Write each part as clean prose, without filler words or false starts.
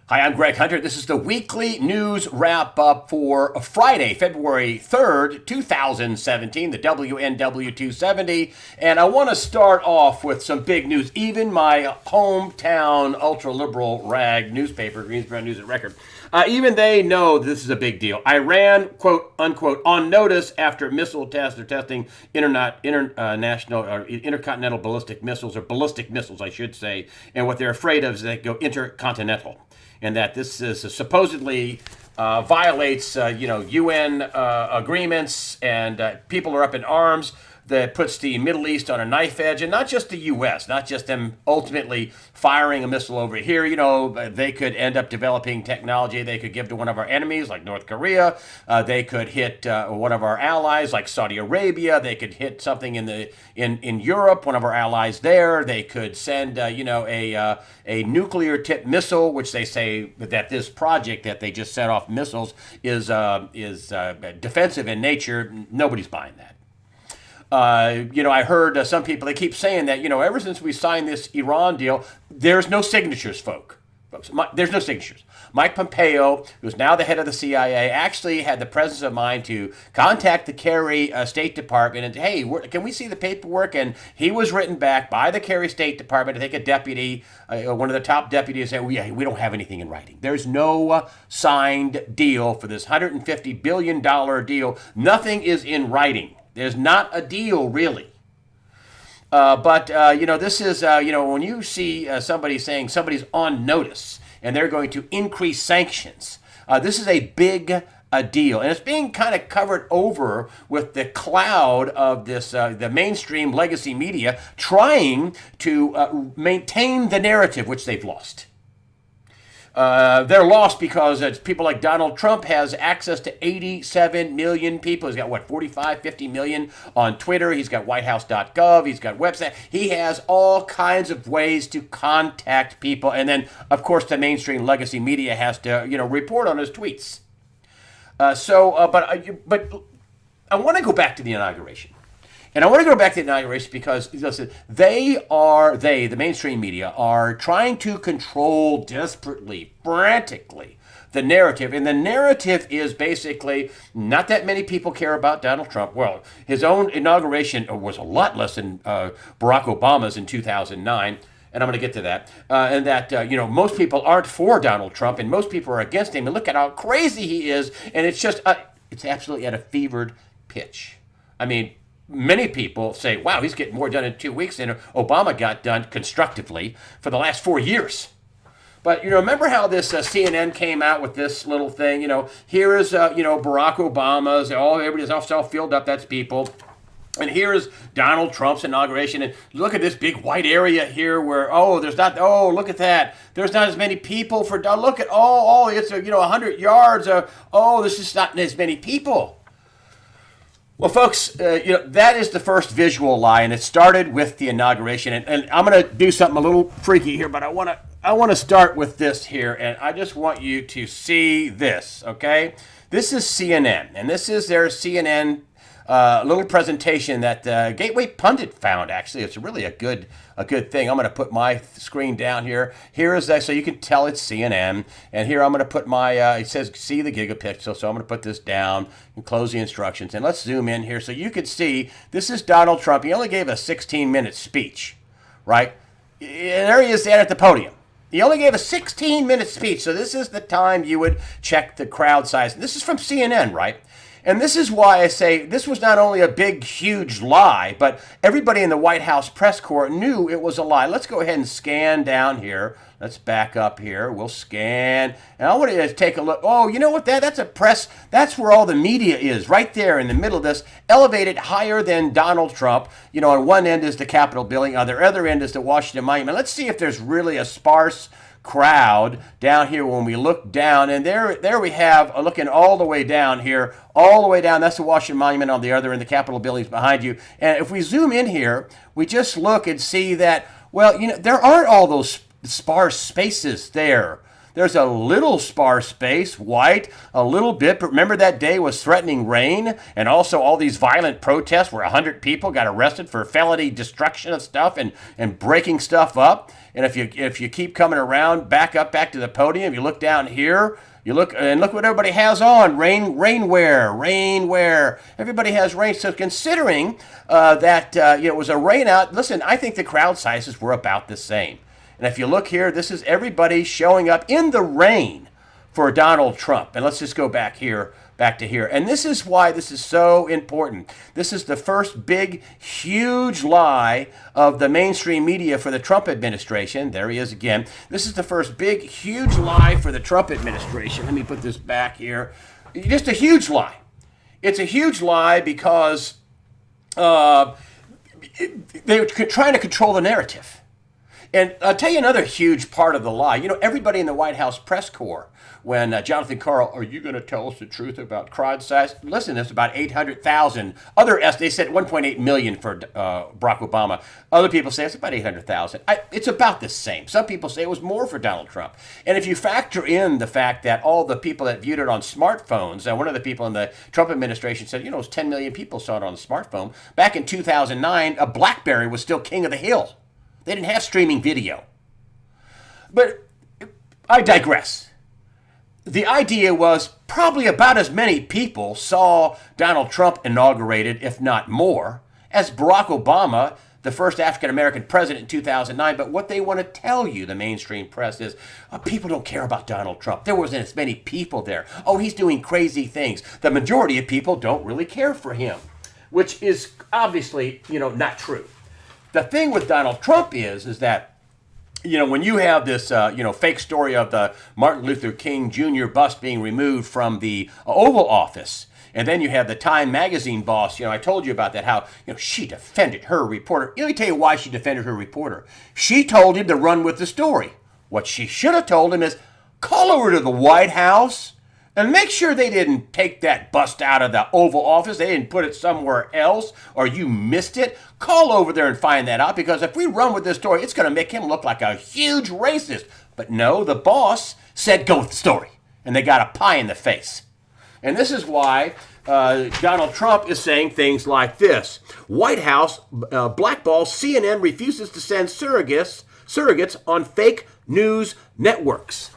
Hi, I'm Greg Hunter. This is the weekly news wrap up for Friday, February 3rd, 2017, the WNW 270. And I want to start off with some big news. Even my hometown ultra liberal rag newspaper, Greensboro News and Record, even they know this is a big deal. Iran, quote unquote, on notice after missile tests. They're testing intercontinental ballistic missiles, or ballistic missiles, I should say. And what they're afraid of is they go intercontinental. And that this is supposedly violates, UN agreements, and people are up in arms. That puts the Middle East on a knife edge, and not just the U.S., not just them ultimately firing a missile over here. They could end up developing technology they could give to one of our enemies, like North Korea. They could hit one of our allies, like Saudi Arabia. They could hit something in Europe, one of our allies there. They could send, a nuclear tipped missile, which they say that this project that they just set off missiles is defensive in nature. Nobody's buying that. I heard some people, they keep saying that, ever since we signed this Iran deal, there's no signatures, folks. There's no signatures. Mike Pompeo, who's now the head of the CIA, actually had the presence of mind to contact the Kerry State Department and, hey, can we see the paperwork? And he was written back by the Kerry State Department. I think a deputy, one of the top deputies, said, we don't have anything in writing. There's no signed deal for this $150 billion deal. Nothing is in writing. There's not a deal, really. But this is, when you see somebody saying somebody's on notice and they're going to increase sanctions, this is a big deal. And it's being kind of covered over with the cloud of this, the mainstream legacy media trying to maintain the narrative, which they've lost. They're lost because people like Donald Trump has access to 87 million people. He's got, 45, 50 million on Twitter. He's got whitehouse.gov. He's got website. He has all kinds of ways to contact people. And then, of course, the mainstream legacy media has to, report on his tweets. But I want to go back to the inauguration. And I want to go back to the inauguration because listen, the mainstream media, are trying to control desperately, frantically, the narrative. And the narrative is basically not that many people care about Donald Trump. Well, his own inauguration was a lot less than Barack Obama's in 2009. And I'm going to get to that. And that, most people aren't for Donald Trump and most people are against him. And look at how crazy he is. And it's just, it's absolutely at a fevered pitch. I mean, many people say, wow, he's getting more done in 2 weeks than Obama got done constructively for the last 4 years. But, remember how this CNN came out with this little thing? Here is, Barack Obama's, everybody's all filled up, that's people. And here is Donald Trump's inauguration. And look at this big white area here where, look at that. There's not as many people for, look at, it's, 100 yards. This is not as many people. Well, folks, that is the first visual lie, and it started with the inauguration. And I'm going to do something a little freaky here, but I want to start with this here, and I just want you to see this, okay? This is CNN, and this is their CNN little presentation that Gateway Pundit found. Actually, it's really a good thing. I'm going to put my screen down here. Here is that, so you can tell it's CNN. And here I'm going to put my. It says see the gigapixel, so I'm going to put this down and close the instructions. And let's zoom in here so you can see. This is Donald Trump. He only gave a 16-minute speech, right? And there he is there at the podium. He only gave a 16-minute speech, so this is the time you would check the crowd size. This is from CNN, right? And this is why I say this was not only a big, huge lie, but everybody in the White House press corps knew it was a lie. Let's go ahead and scan down here. Let's back up here. We'll scan. And I want you to take a look. Oh, you know what? That's a press. That's where all the media is, right there in the middle of this, elevated higher than Donald Trump. On one end is the Capitol building. On the other end is the Washington Monument. Let's see if there's really a sparse crowd down here when we look down, and there we have looking all the way down here, all the way down. That's the Washington Monument on the other end, the Capitol buildings behind you. And if we zoom in here, we just look and see that, there aren't all those sparse spaces there. There's a little sparse space, white, a little bit. But remember that day was threatening rain, and also all these violent protests where 100 people got arrested for felony destruction of stuff and breaking stuff up. And if you keep coming around, back to the podium, you look down here. You look what everybody has on: rainwear. Everybody has rain. So considering that it was a rain out, listen, I think the crowd sizes were about the same. And if you look here, this is everybody showing up in the rain for Donald Trump. And let's just go back to here. And this is why this is so important. This is the first big, huge lie of the mainstream media for the Trump administration. There he is again. This is the first big, huge lie for the Trump administration. Let me put this back here. Just a huge lie. It's a huge lie because they're trying to control the narrative. And I'll tell you another huge part of the lie. Everybody in the White House press corps, when Jonathan Karl, are you going to tell us the truth about crowd size? Listen, there's about 800,000. They said 1.8 million for Barack Obama. Other people say it's about 800,000. It's about the same. Some people say it was more for Donald Trump. And if you factor in the fact that all the people that viewed it on smartphones, one of the people in the Trump administration said, it was 10 million people saw it on the smartphone. Back in 2009, a BlackBerry was still king of the hill. They didn't have streaming video. But I digress. The idea was probably about as many people saw Donald Trump inaugurated, if not more, as Barack Obama, the first African-American president in 2009. But what they want to tell you, the mainstream press, is people don't care about Donald Trump. There wasn't as many people there. Oh, he's doing crazy things. The majority of people don't really care for him, which is obviously, not true. The thing with Donald Trump is that, when you have this, fake story of the Martin Luther King Jr. bust being removed from the Oval Office, and then you have the Time magazine boss, I told you about that, how, she defended her reporter. Let me tell you why she defended her reporter. She told him to run with the story. What she should have told him is, call over to the White House and make sure they didn't take that bust out of the Oval Office. They didn't put it somewhere else, or you missed it. Call over there and find that out, because if we run with this story, it's going to make him look like a huge racist. But no, the boss said go with the story, and they got a pie in the face. And this is why Donald Trump is saying things like this. White House blackballs CNN, refuses to send surrogates on fake news networks.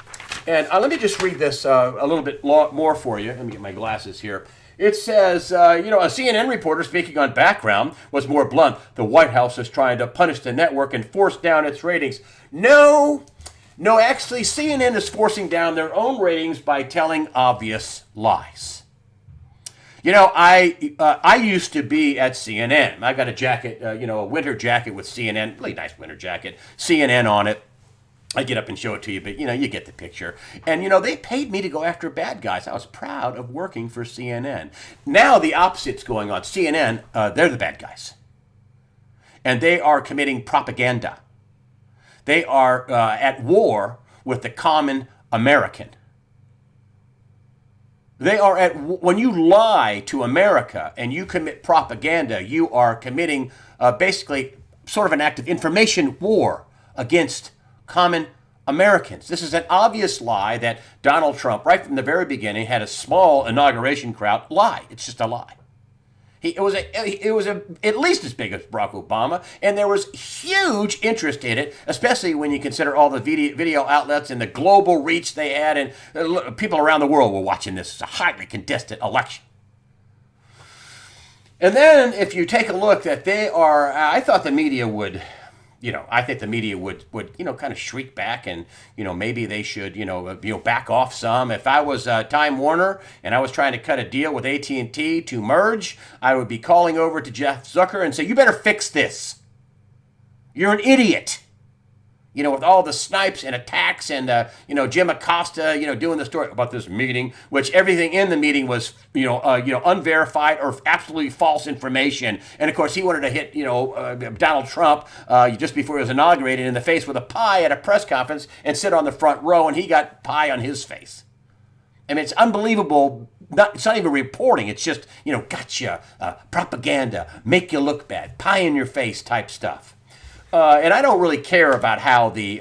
And let me just read this a little bit more for you. Let me get my glasses here. It says, a CNN reporter speaking on background was more blunt. The White House is trying to punish the network and force down its ratings. No, actually, CNN is forcing down their own ratings by telling obvious lies. I used to be at CNN. I got a jacket, a winter jacket with CNN, really nice winter jacket, CNN on it. I get up and show it to you, but you get the picture. And they paid me to go after bad guys. I was proud of working for CNN. Now the opposite's going on. CNN, they're the bad guys. And they are committing propaganda. They are at war with the common American. When you lie to America and you commit propaganda, you are committing basically sort of an act of information war against common Americans. This is an obvious lie that Donald Trump, right from the very beginning, had a small inauguration crowd lie. It's just a lie. It was at least as big as Barack Obama, and there was huge interest in it, especially when you consider all the video outlets and the global reach they had, and people around the world were watching this. It's a highly contested election. And then if you take a look that I thought the media would, I think the media would kind of shriek back, and, maybe they should, back off some. If I was Time Warner and I was trying to cut a deal with AT&T to merge, I would be calling over to Jeff Zucker and say, you better fix this. You're an idiot. With all the snipes and attacks and, Jim Acosta, doing the story about this meeting, which everything in the meeting was, unverified or absolutely false information. And of course, he wanted to hit, Donald Trump just before he was inaugurated in the face with a pie at a press conference and sit on the front row, and he got pie on his face. I mean, it's unbelievable. It's not even reporting. It's just, gotcha, propaganda, make you look bad, pie in your face type stuff. And I don't really care about how the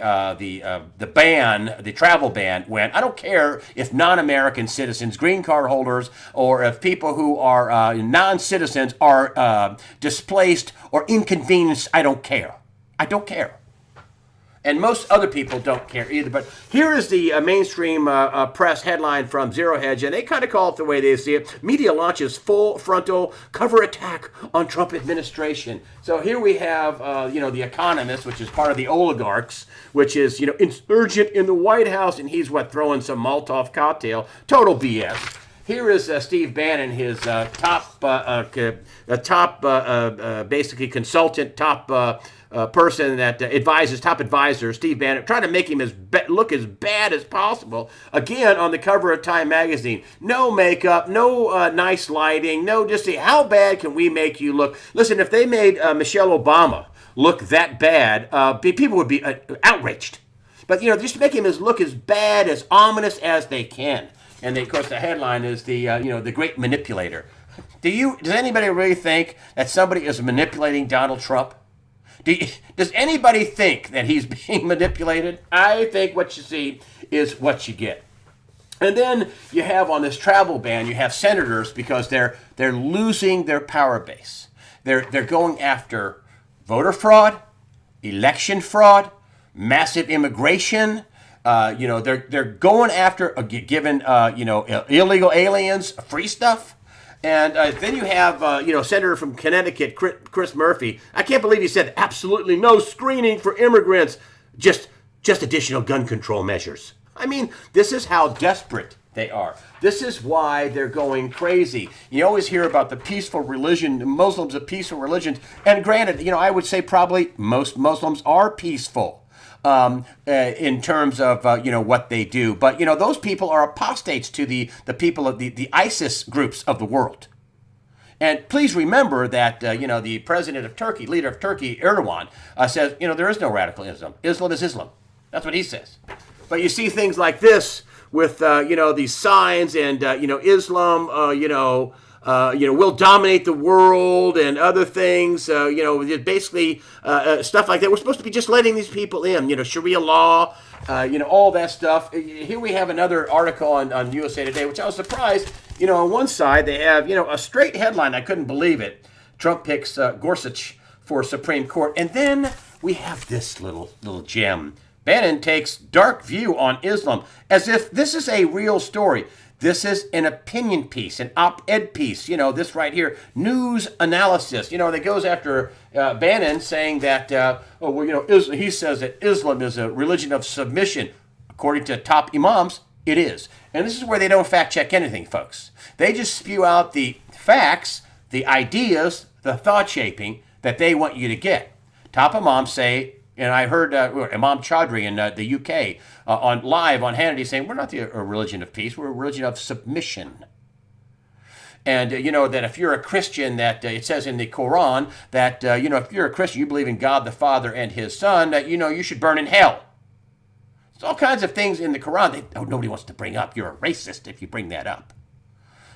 travel ban went. I don't care if non-American citizens, green card holders, or if people who are non-citizens are displaced or inconvenienced. I don't care. I don't care. And most other people don't care either. But here is the mainstream press headline from Zero Hedge, and they kind of call it the way they see it. Media launches full frontal cover attack on Trump administration. So here we have, The Economist, which is part of the oligarchs, which is, insurgent in the White House, and he's throwing some Molotov cocktail. Total BS. Here is Steve Bannon, his basically consultant, person that advises, top advisor, Steve Bannon, trying to make him look as bad as possible. Again, on the cover of Time magazine. No makeup, no nice lighting, no just how bad can we make you look? Listen, if they made Michelle Obama look that bad, people would be outraged. But, just make him look as bad, as ominous as they can. And of course, the headline is the great manipulator. Does anybody really think that somebody is manipulating Donald Trump? Does anybody think that he's being manipulated? I think what you see is what you get. And then you have on this travel ban, you have senators because they're losing their power base. They're going after voter fraud, election fraud, massive immigration. They're going after giving illegal aliens free stuff. And then you have, Senator from Connecticut, Chris Murphy. I can't believe he said absolutely no screening for immigrants, just additional gun control measures. I mean, this is how desperate they are. This is why they're going crazy. You always hear about the peaceful religion, Muslims of peaceful religions. And granted, I would say probably most Muslims are peaceful. In terms of, what they do. But, those people are apostates to the people of the ISIS groups of the world. And please remember that, the president of Turkey, leader of Turkey, Erdogan, says, there is no radical Islam. Islam is Islam. That's what he says. But you see things like this with, these signs and, Islam, will dominate the world and other things, basically stuff like that. We're supposed to be just letting these people in, Sharia law, all that stuff. Here we have another article on USA Today, which I was surprised, on one side they have, a straight headline. I couldn't believe it. Trump picks Gorsuch for Supreme Court. And then we have this little gem. Bannon takes dark view on Islam as if this is a real story. This is an opinion piece, an op-ed piece, this right here, news analysis, that goes after Bannon saying that, he says that Islam is a religion of submission. According to top imams, it is. And this is where they don't fact check anything, folks. They just spew out the facts, the ideas, the thought shaping that they want you to get. Top imams say, and I heard Imam Chaudhry in the UK on Hannity saying, we're not a religion of peace, we're a religion of submission. And, that if you're a Christian, that it says in the Quran that, if you're a Christian, you believe in God the Father and his Son, that, you should burn in hell. There's all kinds of things in the Quran that nobody wants to bring up. You're a racist if you bring that up.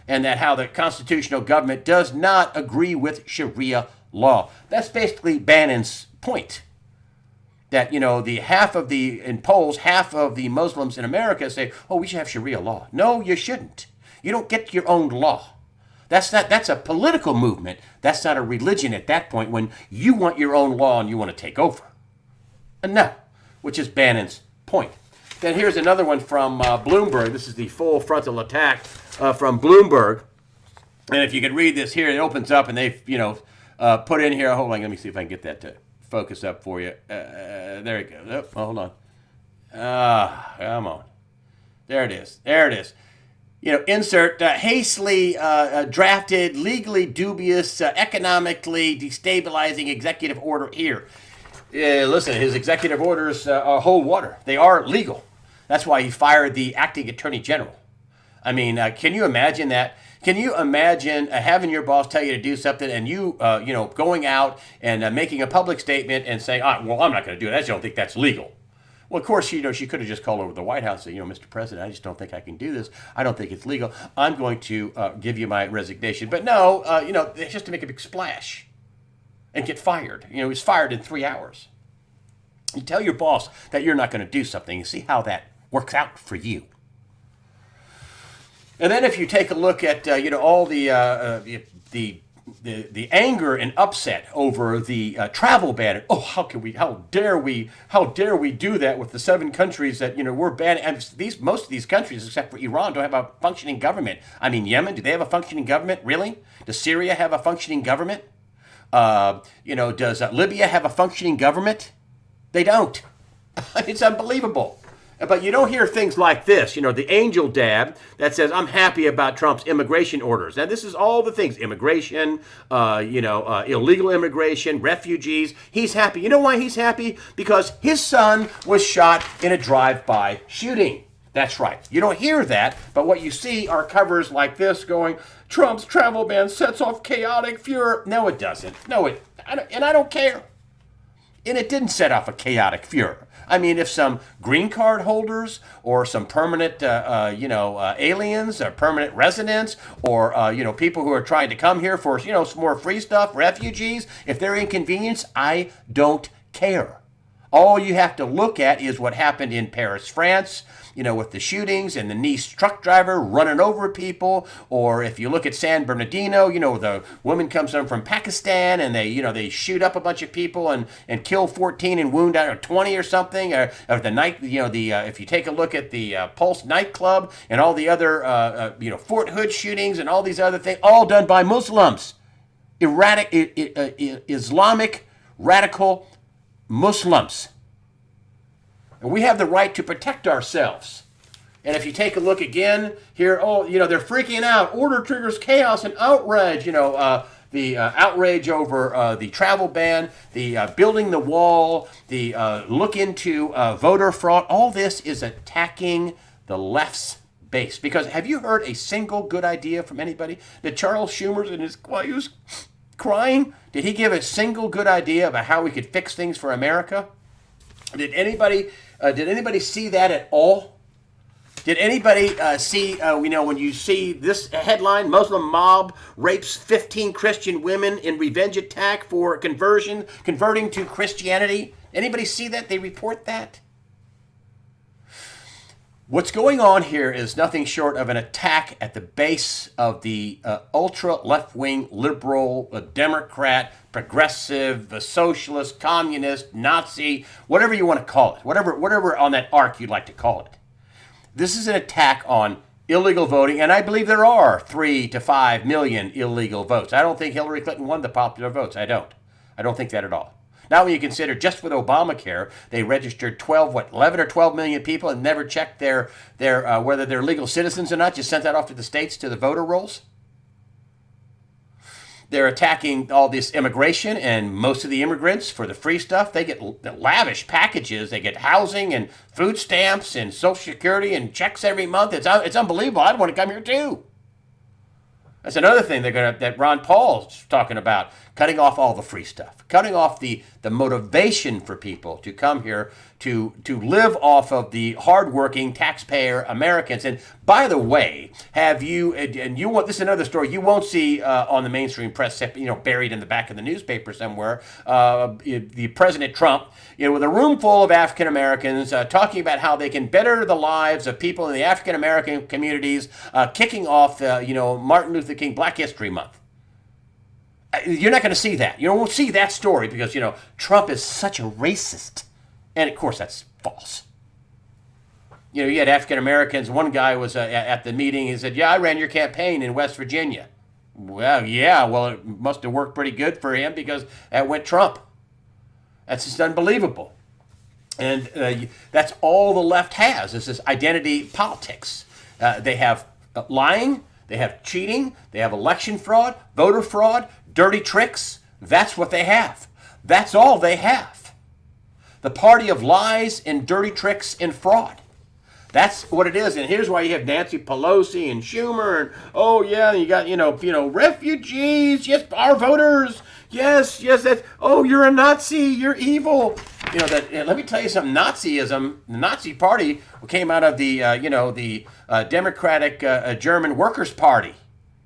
And that how the constitutional government does not agree with Sharia law. That's basically Bannon's point. That, in polls, half of the Muslims in America say, we should have Sharia law. No, you shouldn't. You don't get your own law. That's a political movement. That's not a religion at that point when you want your own law and you want to take over. And no, which is Bannon's point. Then here's another one from Bloomberg. This is the full frontal attack from Bloomberg. And if you could read this here, it opens up and they've, put in here, hold on, let me see if I can get that to focus up for you. There it goes. Oh, hold on. Come on. There it is. Insert hastily drafted, legally dubious, economically destabilizing executive order here. Listen, his executive orders hold water. They are legal. That's why he fired the acting attorney general. I mean, can you imagine that? Can you imagine having your boss tell you to do something and you, going out and making a public statement and saying, I'm not going to do it. I just don't think that's legal. Well, of course, she could have just called over the White House and said, Mr. President, I just don't think I can do this. I don't think it's legal. I'm going to give you my resignation. But no, it's just to make a big splash and get fired. He was fired in 3 hours. You tell your boss that you're not going to do something and see how that works out for you. And then if you take a look at all the anger and upset over the travel ban. Oh, how dare we do that with the 7 countries that we're banning? And most of these countries, except for Iran, don't have a functioning government. I mean, Yemen, do they have a functioning government? Really? Does Syria have a functioning government? Does Libya have a functioning government? They don't. It's unbelievable. But you don't hear things like this, the angel dab that says, I'm happy about Trump's immigration orders. And this is all the things, immigration, illegal immigration, refugees. He's happy. You know why he's happy? Because his son was shot in a drive-by shooting. That's right. You don't hear that, but what you see are covers like this going, Trump's travel ban sets off chaotic furor. No, it doesn't. I don't care. And it didn't set off a chaotic furor. I mean, if some green card holders or some permanent, aliens or permanent residents or, people who are trying to come here for, some more free stuff, refugees, if they're inconvenienced, I don't care. All you have to look at is what happened in Paris, France, with the shootings and the Nice truck driver running over people. Or if you look at San Bernardino, the woman comes in from Pakistan and they shoot up a bunch of people and kill 14 and wound out 20 or something. Or the night, if you take a look at the Pulse nightclub and all the other, Fort Hood shootings and all these other things, all done by Muslims, Islamic radical Muslims. And we have the right to protect ourselves. And if you take a look again here, they're freaking out. Order triggers chaos and outrage. The outrage over the travel ban, the building the wall, the look into voter fraud. All this is attacking the left's base. Because have you heard a single good idea from anybody? Did Charles Schumer, he was crying, did he give a single good idea about how we could fix things for America? Did anybody see that at all? Did anybody see, when you see this headline, Muslim mob rapes 15 Christian women in revenge attack for converting to Christianity? Anybody see that? They report that? What's going on here is nothing short of an attack at the base of the ultra left-wing, liberal, Democrat, progressive, socialist, communist, Nazi, whatever you want to call it, whatever on that arc you'd like to call it. This is an attack on illegal voting, and I believe there are 3 to 5 million illegal votes. I don't think Hillary Clinton won the popular votes. I don't think that at all. Now, when you consider just with Obamacare, they registered 11 or 12 million people and never checked their whether they're legal citizens or not, just sent that off to the states to the voter rolls. They're attacking all this immigration, and most of the immigrants for the free stuff, they get lavish packages. They get housing and food stamps and Social Security and checks every month. It's unbelievable. I'd want to come here too. That's another thing that Ron Paul's talking about, cutting off all the free stuff, cutting off the motivation for people to come here to live off of the hardworking taxpayer Americans. And by the way, this is another story you won't see on the mainstream press, buried in the back of the newspaper somewhere. The President Trump, with a room full of African Americans, talking about how they can better the lives of people in the African American communities, kicking off, Martin Luther King Black History Month. You're not going to see that. You won't see that story because, Trump is such a racist. And, of course, that's false. You had African Americans. One guy was at the meeting. He said, I ran your campaign in West Virginia. Well, yeah. Well, it must have worked pretty good for him because that went Trump. That's just unbelievable. And that's all the left has is this identity politics. They have lying. They have cheating. They have election fraud, voter fraud, dirty tricks. That's what they have. That's all they have. The party of lies and dirty tricks and fraud. That's what it is. And here's why you have Nancy Pelosi and Schumer and you got refugees, yes, our voters. Yes, that's you're a Nazi, you're evil. Let me tell you something. Nazism, the Nazi Party came out of the Democratic German Workers' Party.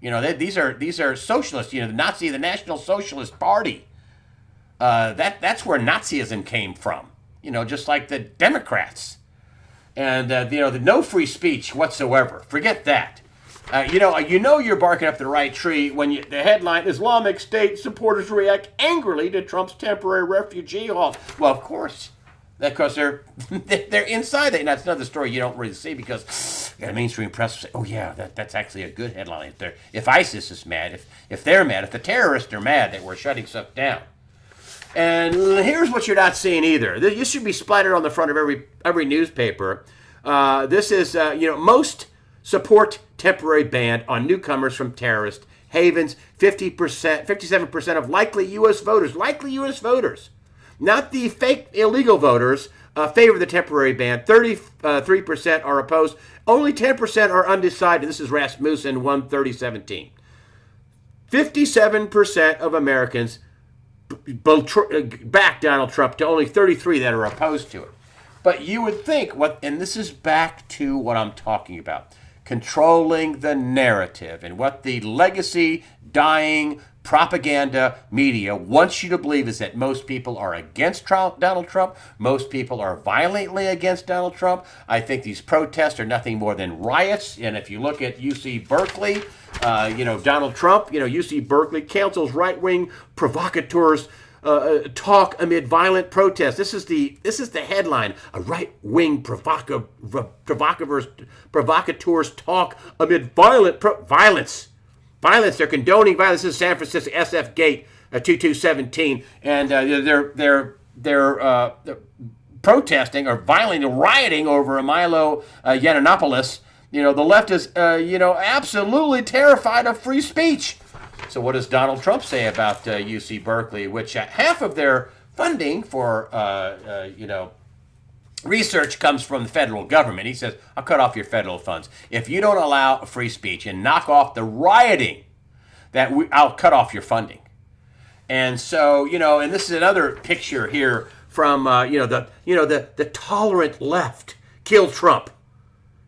These are socialists. The National Socialist Party. That's where Nazism came from. just like the Democrats. And, the no free speech whatsoever. Forget that. You're barking up the right tree when the headline, Islamic State supporters react angrily to Trump's temporary refugee halt. Well, of course. Because they're inside that. And that's another story you don't really see because the mainstream press will say, oh, yeah, that's actually a good headline. If ISIS is mad, if they're mad, if the terrorists are mad that we're shutting stuff down. And here's what you're not seeing either. This should be splattered on the front of every newspaper. This is, most support temporary ban on newcomers from terrorist havens. 57% of likely U.S. voters, not the fake illegal voters, favor the temporary ban. 33% are opposed. Only 10% are undecided. This is Rasmussen 13017. 57% of Americans back Donald Trump to only 33 that are opposed to it. But you would think, and this is back to what I'm talking about, controlling the narrative and what the legacy dying propaganda media wants you to believe is that most people are against Donald Trump. Most people are violently against Donald Trump. I think these protests are nothing more than riots. And if you look at UC Berkeley, Donald Trump, UC Berkeley counsels right-wing provocateurs talk amid violent protests. This is the headline: a right-wing provocateurs talk amid violence. Violence. They're condoning violence. This is San Francisco SF Gate 2217, and they're protesting or violently rioting over Milo Yiannopoulos. The left is absolutely terrified of free speech. So what does Donald Trump say about UC Berkeley, which half of their funding for research comes from the federal government? He says, I'll cut off your federal funds. If you don't allow free speech and knock off the rioting, I'll cut off your funding. And so, and this is another picture here from, the tolerant left killed Trump.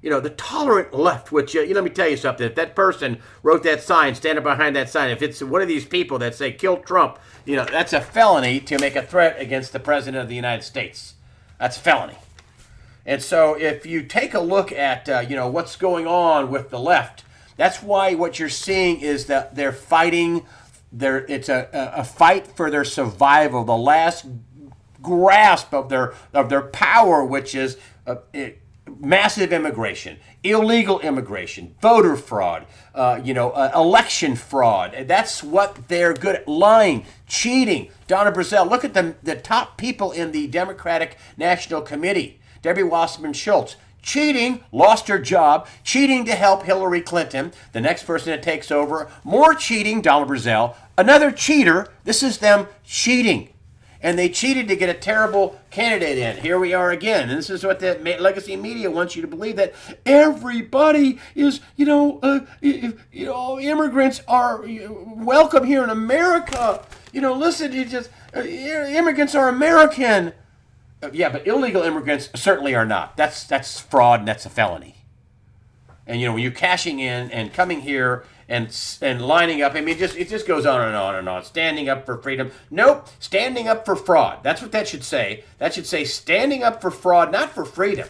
The tolerant left, which, let me tell you something. If that person wrote that sign, standing behind that sign, if it's one of these people that say, kill Trump, that's a felony to make a threat against the President of the United States. That's a felony. And so if you take a look at, what's going on with the left, that's why what you're seeing is that they're fighting. It's a fight for their survival, the last grasp of their power, which is massive immigration, illegal immigration, voter fraud, election fraud. That's what they're good at. Lying, cheating. Donna Brazile, look at the top people in the Democratic National Committee. Debbie Wasserman Schultz, cheating, lost her job, cheating to help Hillary Clinton. The next person that takes over, more cheating, Donna Brazile. Another cheater, this is them cheating. And they cheated to get a terrible candidate in. Here we are again. And this is what the legacy media wants you to believe, that everybody is, immigrants are welcome here in America. Listen, immigrants are American. Yeah, but illegal immigrants certainly are not. That's fraud, and that's a felony. And when you're cashing in and coming here and lining up, it just goes on and on and on. Standing up for freedom. Nope, standing up for fraud. That's what that should say. That should say standing up for fraud, not for freedom.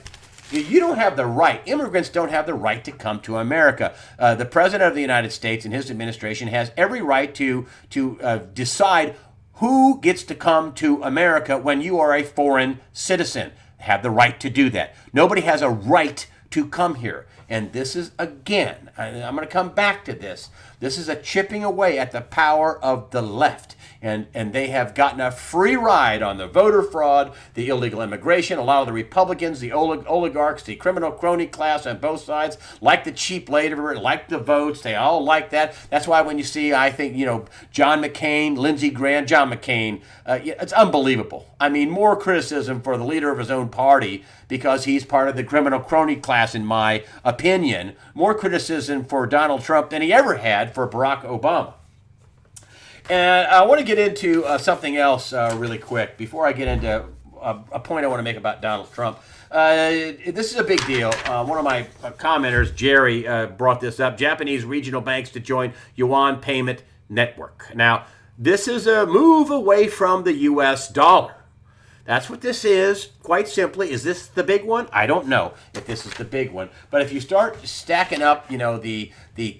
You don't have the right. Immigrants don't have the right to come to America. The President of the United States and his administration has every right to decide who gets to come to America when you are a foreign citizen. Have the right to do that. Nobody has a right to come here. And this is, again, I'm going to come back to this. This is a chipping away at the power of the left. And they have gotten a free ride on the voter fraud, the illegal immigration. A lot of the Republicans, the oligarchs, the criminal crony class on both sides like the cheap labor, like the votes. They all like that. That's why when you see, I think, John McCain, Lindsey Graham, John McCain, it's unbelievable. I mean, more criticism for the leader of his own party because he's part of the criminal crony class, in my opinion. More criticism for Donald Trump than he ever had for Barack Obama. And I want to get into something else really quick before I get into a point I want to make about Donald Trump. This is a big deal. One of my commenters, Jerry, brought this up. Japanese regional banks to join yuan payment network. Now, this is a move away from the U.S. dollar. That's what this is, quite simply. Is this the big one? I don't know if this is the big one. But if you start stacking up, the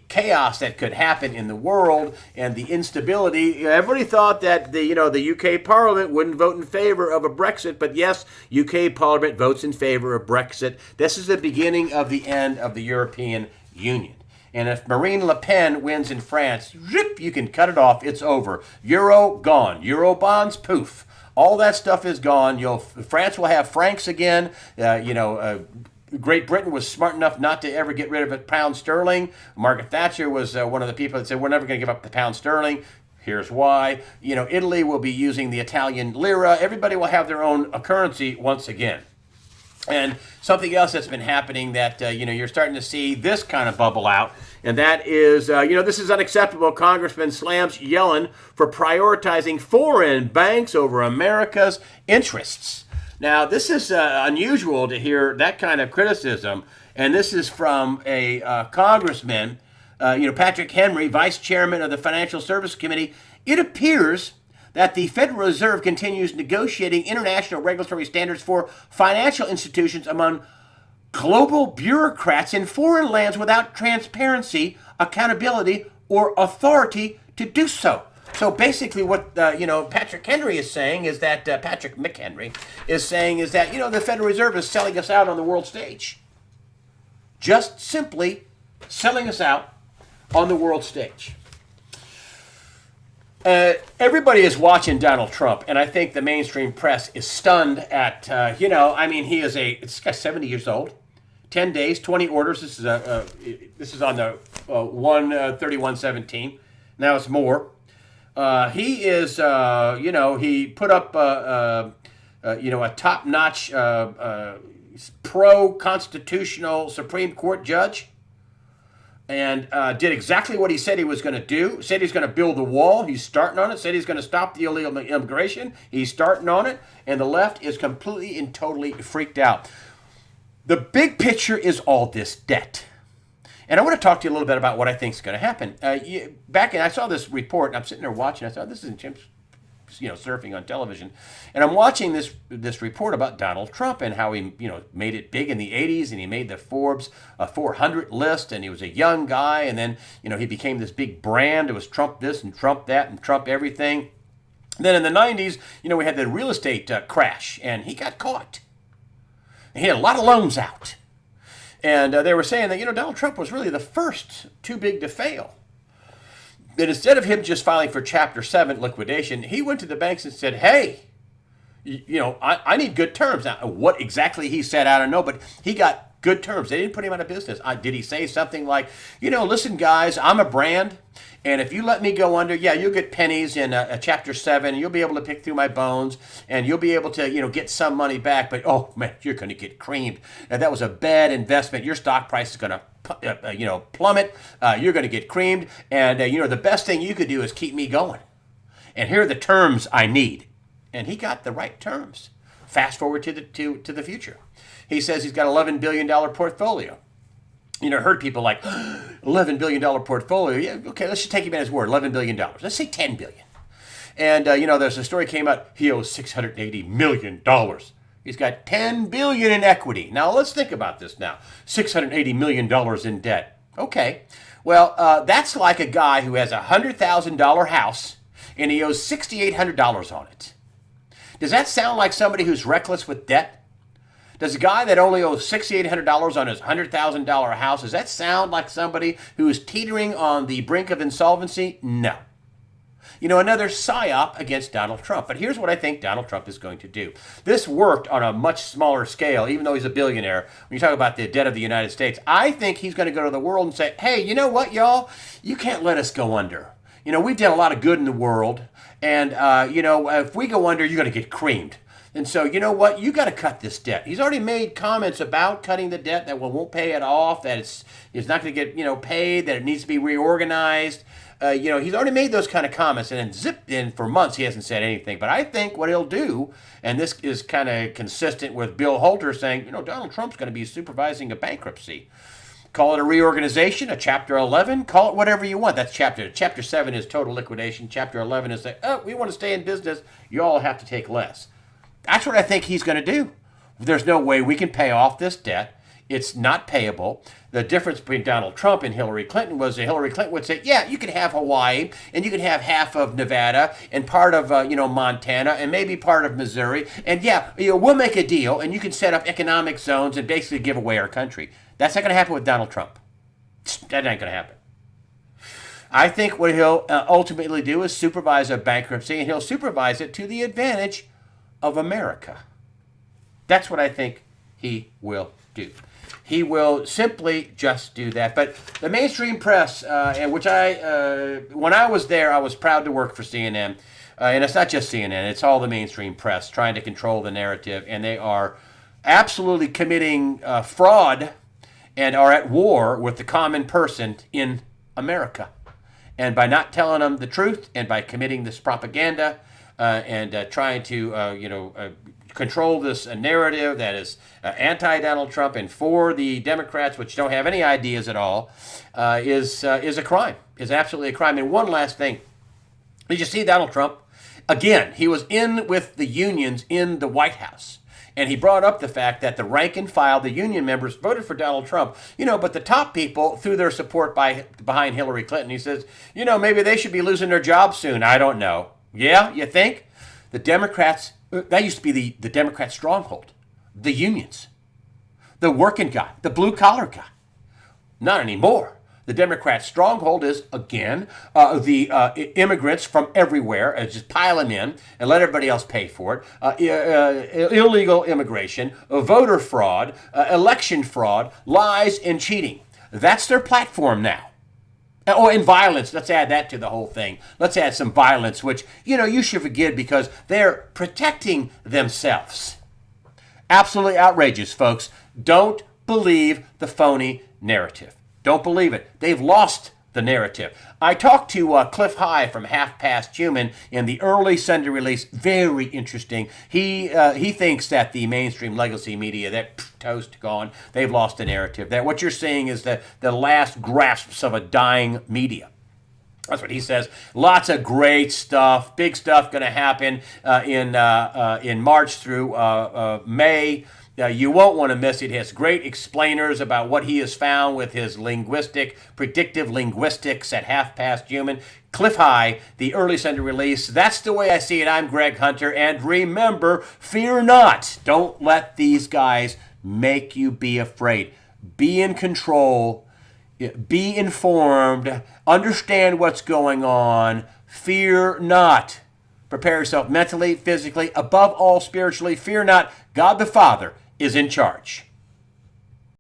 chaos that could happen in the world and the instability, everybody thought that the UK Parliament wouldn't vote in favor of a Brexit. But yes, UK Parliament votes in favor of Brexit. This is the beginning of the end of the European Union. And if Marine Le Pen wins in France, zip, you can cut it off. It's over. Euro gone. Euro bonds, poof. All that stuff is gone. France will have francs again. Great Britain was smart enough not to ever get rid of a pound sterling. Margaret Thatcher was one of the people that said, we're never going to give up the pound sterling. Here's why. Italy will be using the Italian lira. Everybody will have their own currency once again. And something else that's been happening that, you're starting to see this kind of bubble out, and that is, this is unacceptable. Congressman slams Yellen for prioritizing foreign banks over America's interests. Now, this is unusual to hear that kind of criticism, and this is from a congressman, Patrick Henry, vice chairman of the Financial Services Committee. It appears that the Federal Reserve continues negotiating international regulatory standards for financial institutions among global bureaucrats in foreign lands without transparency, accountability, or authority to do so. So basically what, Patrick Henry is saying is that, Patrick McHenry is saying is that, the Federal Reserve is selling us out on the world stage. Just simply selling us out on the world stage. Everybody is watching Donald Trump, and I think the mainstream press is stunned at, this guy's 70 years old, 10 days, 20 orders. This is on the 1/31/17. Now it's more. He is, he put up, a top-notch, pro-constitutional Supreme Court judge. And did exactly what he said he was going to do. Said he's going to build the wall. He's starting on it. Said he's going to stop the illegal immigration. He's starting on it. And the left is completely and totally freaked out. The big picture is all this debt. And I want to talk to you a little bit about what I think is going to happen. I saw this report, and I'm sitting there watching. I thought, this isn't Chimps, surfing on television. And I'm watching this report about Donald Trump and how he, made it big in the 80s, and he made the Forbes 400 list, and he was a young guy, and then, he became this big brand. It was Trump this and Trump that and Trump everything. Then in the 90s, we had the real estate crash, and he got caught. And he had a lot of loans out. And they were saying that, Donald Trump was really the first too big to fail. That instead of him just filing for Chapter 7 liquidation, he went to the banks and said, hey, I need good terms. Now, what exactly he said, I don't know, but he got good terms. They didn't put him out of business. Did he say something like, listen, guys, I'm a brand, and if you let me go under, you'll get pennies in a Chapter 7, and you'll be able to pick through my bones, and you'll be able to, get some money back, but, oh, man, you're going to get creamed. And that was a bad investment. Your stock price is going to plummet. You're going to get creamed. And, the best thing you could do is keep me going. And here are the terms I need. And he got the right terms. Fast forward to the future. He says he's got $11 billion portfolio. Heard people like, $11 billion portfolio. Yeah, okay, let's just take him at his word, $11 billion. Let's say $10 billion. And, there's a story came out, he owes $680 million. He's got $10 billion in equity. Now, let's think about this now. $680 million in debt. Okay. Well, that's like a guy who has a $100,000 house, and he owes $6,800 on it. Does that sound like somebody who's reckless with debt? Does a guy that only owes $6,800 on his $100,000 house, does that sound like somebody who is teetering on the brink of insolvency? No. Another psyop against Donald Trump. But here's what I think Donald Trump is going to do. This worked on a much smaller scale, even though he's a billionaire. When you talk about the debt of the United States, I think he's going to go to the world and say, hey, you know what, y'all? You can't let us go under. We've done a lot of good in the world. And, if we go under, you're going to get creamed. And so, you know what? You got to cut this debt. He's already made comments about cutting the debt, that we won't pay it off, that it's not going to get, paid, that it needs to be reorganized. He's already made those kind of comments, and then zip in for months he hasn't said anything. But I think what he'll do, and this is kind of consistent with Bill Holter saying, Donald Trump's going to be supervising a bankruptcy. Call it a reorganization, a Chapter 11, call it whatever you want. That's Chapter 7 is total liquidation. Chapter 11 is we want to stay in business. You all have to take less. That's what I think he's going to do. There's no way we can pay off this debt. It's not payable. The difference between Donald Trump and Hillary Clinton was that Hillary Clinton would say, yeah, you can have Hawaii, and you can have half of Nevada, and part of Montana, and maybe part of Missouri, and yeah, we'll make a deal, and you can set up economic zones and basically give away our country. That's not going to happen with Donald Trump. That ain't going to happen. I think what he'll ultimately do is supervise a bankruptcy, and he'll supervise it to the advantage of America. That's what I think he will do. He will simply just do that. But the mainstream press, when I was there, I was proud to work for CNN. And it's not just CNN, it's all the mainstream press trying to control the narrative. And they are absolutely committing fraud and are at war with the common person in America. And by not telling them the truth and by committing this propaganda and trying to, control this narrative that is anti-Donald Trump and for the Democrats, which don't have any ideas at all, is a crime, is absolutely a crime. And one last thing. Did you see Donald Trump? Again, he was in with the unions in the White House. And he brought up the fact that the rank and file, the union members, voted for Donald Trump. But the top people threw their support behind Hillary Clinton. He says, maybe they should be losing their jobs soon. I don't know. Yeah, you think? The Democrats, that used to be the Democrat stronghold. The unions. The working guy. The blue-collar guy. Not anymore. The Democrat stronghold is, again, the immigrants from everywhere, just pile them in and let everybody else pay for it. Illegal immigration, voter fraud, election fraud, lies, and cheating. That's their platform now. Oh, and violence. Let's add that to the whole thing. Let's add some violence, which, you should forgive because they're protecting themselves. Absolutely outrageous, folks. Don't believe the phony narrative. Don't believe it. They've lost the narrative. I talked to Cliff High from Half Past Human in the early Sunday release. Very interesting. He thinks that the mainstream legacy media, that toast gone, they've lost the narrative. That what you're seeing is the last grasps of a dying media. That's what he says. Lots of great stuff, big stuff going to happen in March through May. You won't want to miss it. He has great explainers about what he has found with his predictive linguistics at Half Past Human. Cliff High, the early Sunday release. That's the way I see it. I'm Greg Hunter. And remember, fear not. Don't let these guys make you be afraid. Be in control. Be informed. Understand what's going on. Fear not. Prepare yourself mentally, physically, above all spiritually. Fear not. God the Father is in charge.